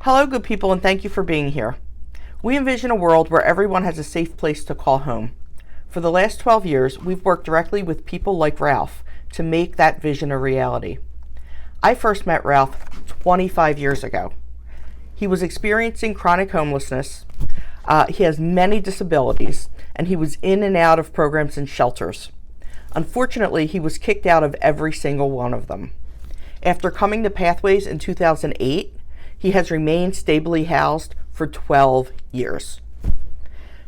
Hello, good people, and thank you for being here. We envision a world where everyone has a safe place to call home. For the last 12 years, we've worked directly with people like Ralph to make that vision a reality. I first met Ralph 25 years ago. He was experiencing chronic homelessness. He has many disabilities, and he was in and out of programs and shelters. Unfortunately, he was kicked out of every single one of them. After coming to Pathways in 2008, he has remained stably housed for 12 years.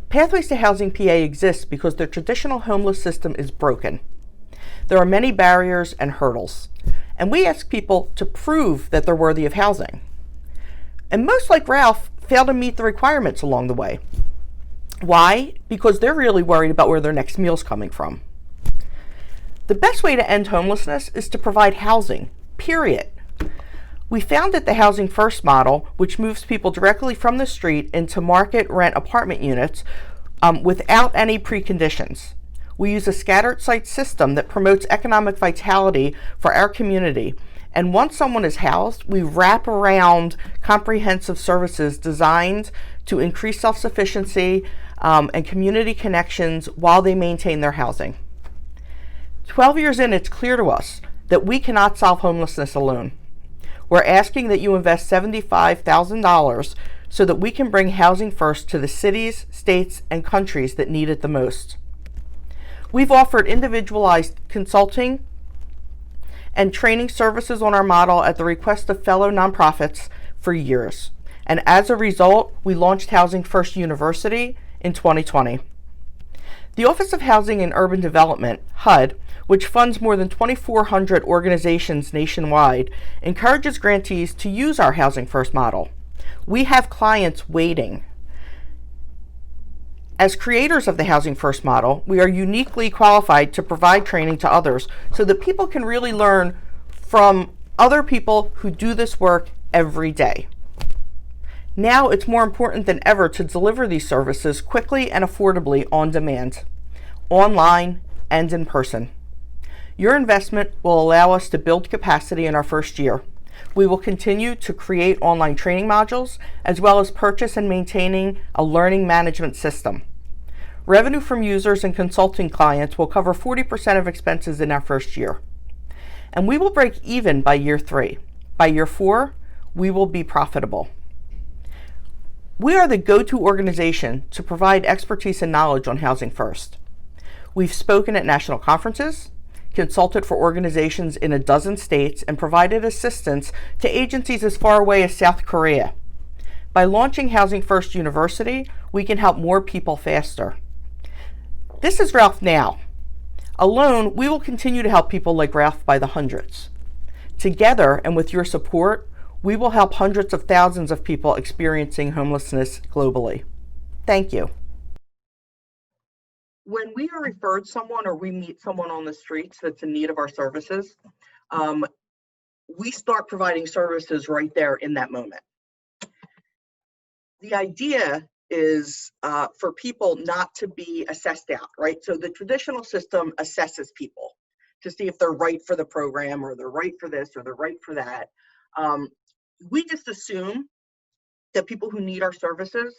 Pathways to Housing PA exists because the traditional homeless system is broken. There are many barriers and hurdles, and we ask people to prove that they're worthy of housing. And most, like Ralph, fail to meet the requirements along the way. Why? Because they're really worried about where their next meal's coming from. The best way to end homelessness is to provide housing, period. We found that the Housing First model, which moves people directly from the street into market rent apartment units without any preconditions. We use a scattered site system that promotes economic vitality for our community. And once someone is housed, we wrap around comprehensive services designed to increase self-sufficiency and community connections while they maintain their housing. 12 years in, it's clear to us that we cannot solve homelessness alone. We're asking that you invest $75,000 so that we can bring Housing First to the cities, states, and countries that need it the most. We've offered individualized consulting and training services on our model at the request of fellow nonprofits for years. And as a result, we launched Housing First University in 2020. The Office of Housing and Urban Development, HUD, which funds more than 2,400 organizations nationwide, encourages grantees to use our Housing First model. We have clients waiting. As creators of the Housing First model, we are uniquely qualified to provide training to others so that people can really learn from other people who do this work every day. Now it's more important than ever to deliver these services quickly and affordably on demand, online and in person. Your investment will allow us to build capacity in our first year. We will continue to create online training modules as well as purchase and maintaining a learning management system. Revenue from users and consulting clients will cover 40% of expenses in our first year. And we will break even by year 3. By year 4, we will be profitable. We are the go-to organization to provide expertise and knowledge on Housing First. We've spoken at national conferences, consulted for organizations in a dozen states, and provided assistance to agencies as far away as South Korea. By launching Housing First University, we can help more people faster. This is Ralph now. Alone, we will continue to help people like Ralph by the hundreds. Together, and with your support, we will help hundreds of thousands of people experiencing homelessness globally. Thank you. When we are referred someone or we meet someone on the streets that's in need of our services, we start providing services right there in that moment. The idea is for people not to be assessed out, right? So the traditional system assesses people to see if they're right for the program or they're right for this or they're right for that. We just assume that people who need our services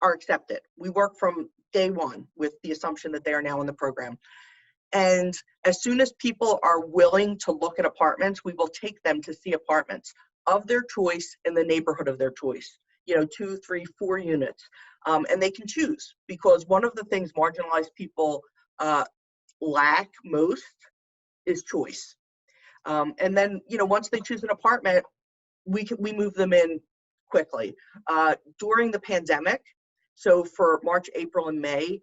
are accepted. We work from day one with the assumption that they are now in the program. And as soon as people are willing to look at apartments, we will take them to see apartments of their choice in the neighborhood of their choice. 2, 3, 4 units. And they can choose, because one of the things marginalized people lack most is choice. And then, once they choose an apartment, we move them in quickly. During the pandemic, so for March, April, and May,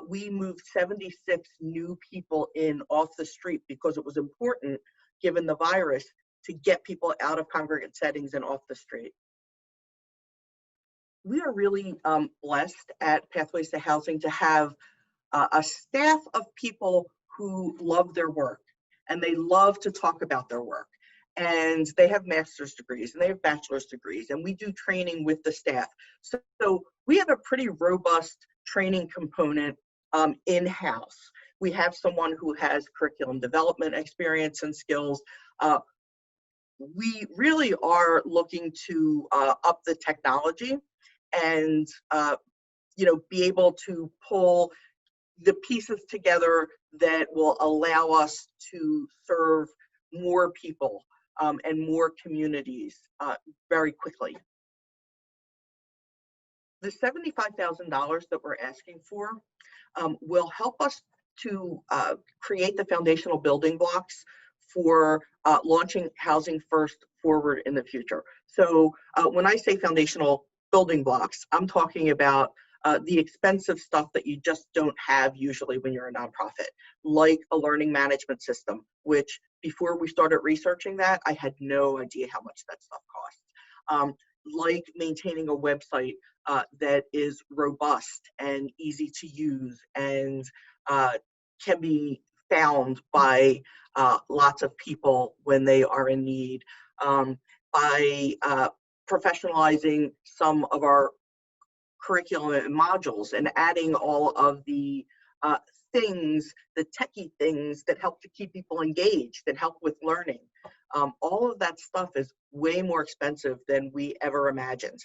we moved 76 new people in off the street because it was important, given the virus, to get people out of congregate settings and off the street. We are really blessed at Pathways to Housing to have a staff of people who love their work and they love to talk about their work. And they have master's degrees and they have bachelor's degrees, and we do training with the staff. So we have a pretty robust training component in-house. We have someone who has curriculum development experience and skills. we really are looking to up the technology and be able to pull the pieces together that will allow us to serve more people and more communities very quickly. The $75,000 that we're asking for will help us to create the foundational building blocks for launching Housing First forward in the future. So when I say foundational building blocks, I'm talking about the expensive stuff that you just don't have usually when you're a nonprofit, like a learning management system, which before we started researching that, I had no idea how much that stuff costs. Like maintaining a website that is robust and easy to use and can be found by lots of people when they are in need, by professionalizing some of our curriculum and modules and adding all of the things, the techie things that help to keep people engaged and help with learning. All of that stuff is way more expensive than we ever imagined.